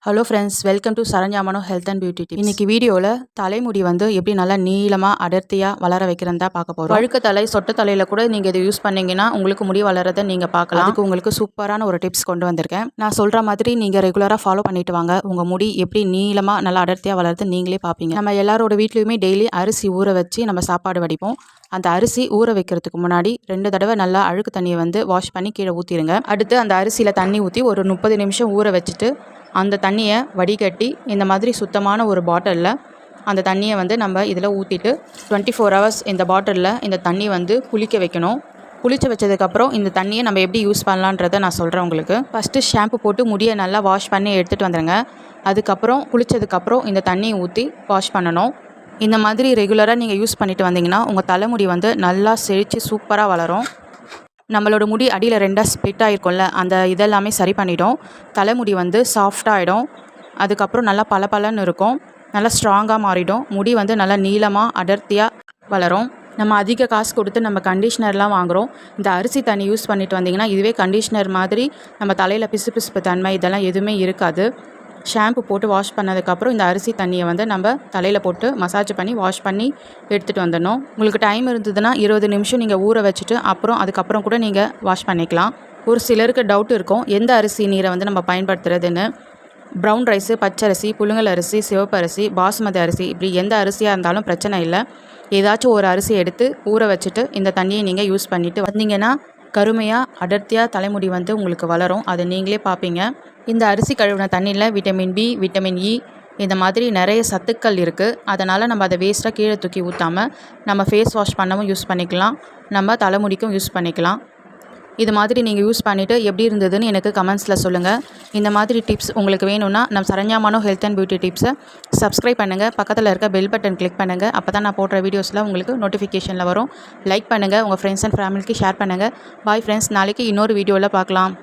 Hello friends, welcome to Saranya Mano health and beauty tips. இன்னைக்கு வீடியோவில் தலைமுடி வந்து எப்படி நல்லா நீளமாக அடர்த்தியாக வளர வைக்கிறதா தான் பார்க்க போகிறோம். வழுக்க தலை, சொட்ட தலையில் கூட நீங்கள் இதை யூஸ் பண்ணிங்கன்னா உங்களுக்கு முடி வளரதை நீங்கள் பார்க்கலாம். அதுக்கு உங்களுக்கு சூப்பரான ஒரு டிப்ஸ் கொண்டு வந்திருக்கேன். நான் சொல்கிற மாதிரி நீங்கள் ரெகுலராக ஃபாலோ பண்ணிட்டு வாங்க. உங்கள் முடி எப்படி நீளமாக நல்லா அடர்த்தியாக வளருது நீங்களே பார்ப்பீங்க. நம்ம எல்லாரோட வீட்லேயுமே டெய்லி அரிசி ஊற வச்சு நம்ம சாப்பாடு வடிப்போம். அந்த அரிசி ஊற வைக்கிறதுக்கு முன்னாடி 2 தடவை நல்லா அழுக்கு தண்ணியை வந்து வாஷ் பண்ணி கீழே ஊற்றிடுங்க. அடுத்து அந்த அரிசியில் தண்ணி ஊற்றி ஒரு 30 நிமிஷம் ஊற வச்சுட்டு அந்த தண்ணியை வடிகட்டி இந்த மாதிரி சுத்தமான ஒரு பாட்டிலில் அந்த தண்ணியை வந்து நம்ம இதில் ஊற்றிட்டு 24 ஹவர்ஸ் இந்த பாட்டிலில் இந்த தண்ணி வந்து புளிக்க வைக்கணும். புளிச்சு வச்சதுக்கப்புறம் இந்த தண்ணியை நம்ம எப்படி யூஸ் பண்ணலான்றதை நான் சொல்கிறேன் உங்களுக்கு. ஃபஸ்ட்டு ஷாம்பு போட்டு முடியை நல்லா வாஷ் பண்ணி எடுத்துகிட்டு வந்துடுங்க. அதுக்கப்புறம் குளித்ததுக்கப்புறம் இந்த தண்ணியை ஊற்றி வாஷ் பண்ணணும். இந்த மாதிரி ரெகுலராக நீங்கள் யூஸ் பண்ணிட்டு வந்தீங்கன்னா உங்கள் தலைமுடி வந்து நல்லா செழித்து சூப்பராக வளரும். நம்மளோட முடி அடியில் 2 ஸ்ப்ளிட் ஆகிருக்கும்ல, அந்த இதெல்லாமே சரி பண்ணிடும். தலைமுடி வந்து சாஃப்டாகிடும். அதுக்கப்புறம் நல்லா பளபளன்னு இருக்கும், நல்லா ஸ்ட்ராங்காக மாறிடும். முடி வந்து நல்லா நீளமாக அடர்த்தியாக வளரும். நம்ம அதிக காசு கொடுத்து நம்ம கண்டிஷ்னர்லாம் வாங்குகிறோம். இந்த அரிசி தண்ணி யூஸ் பண்ணிட்டு வந்தீங்கன்னா இதுவே கண்டிஷ்னர் மாதிரி நம்ம தலையில் பிசுபிசுப்பு தன்மை இதெல்லாம் எதுவுமே இருக்காது. ஷாம்பு போட்டு வாஷ் பண்ணதுக்கப்புறம் இந்த அரிசி தண்ணியை வந்து நம்ம தலையில் போட்டு மசாஜ் பண்ணி வாஷ் பண்ணி எடுத்துகிட்டு வந்துடணும். உங்களுக்கு டைம் இருந்ததுன்னா 20 நிமிஷம் நீங்கள் ஊற வச்சுட்டு அதுக்கப்புறம் கூட நீங்கள் வாஷ் பண்ணிக்கலாம். ஒரு சிலருக்கு டவுட் இருக்கும், எந்த அரிசி நீரை வந்து நம்ம பயன்படுத்துறதுன்னு. ப்ரௌன் ரைஸு, பச்சரிசி, புழுங்கல் அரிசி, சிவப்பு அரிசி, பாசுமதி அரிசி, இப்படி எந்த அரிசியாக இருந்தாலும் பிரச்சனை இல்லை. ஏதாச்சும் ஒரு அரிசி எடுத்து ஊற வச்சுட்டு இந்த தண்ணியை நீங்கள் யூஸ் பண்ணிவிட்டு வந்தீங்கன்னா கருமையாக அடர்த்தியாக தலைமுடி வந்து உங்களுக்கு வளரும். அதை நீங்களே பார்ப்பீங்க. இந்த அரிசி கழுவின தண்ணியில் விட்டமின் பி, விட்டமின் இ இந்த மாதிரி நிறைய சத்துக்கள் இருக்குது. அதனால் நம்ம அதை வேஸ்ட்டாக கீழே தூக்கி ஊற்றாமல் நம்ம ஃபேஸ் வாஷ் பண்ணவும் யூஸ் பண்ணிக்கலாம், நம்ம தலைமுடிக்கும் யூஸ் பண்ணிக்கலாம். இது மாதிரி நீங்கள் யூஸ் பண்ணிவிட்டு எப்படி இருந்ததுன்னு எனக்கு கமெண்ட்ஸில் சொல்லுங்கள். இந்த மாதிரி டிப்ஸ் உங்களுக்கு வேணும்னா நம்ம சரண்யா மனோ ஹெல்த் அண்ட் பியூட்டி டிப்ஸை சப்ஸ்கிரைப் பண்ணுங்கள். பக்கத்தில் இருக்க பெல் பட்டன் கிளிக் பண்ணுங்கள். அப்போ தான் நான் போடுற வீடியோஸில் உங்களுக்கு நோட்டிஃபிகேஷனில் வரும். லைக் பண்ணுங்கள், உங்கள் ஃப்ரெண்ட்ஸ் அண்ட் ஃபேமிலிக்கு ஷேர் பண்ணுங்கள். பாய் ஃப்ரெண்ட்ஸ், நாளைக்கு இன்னொரு வீடியோவில் பார்க்கலாம்.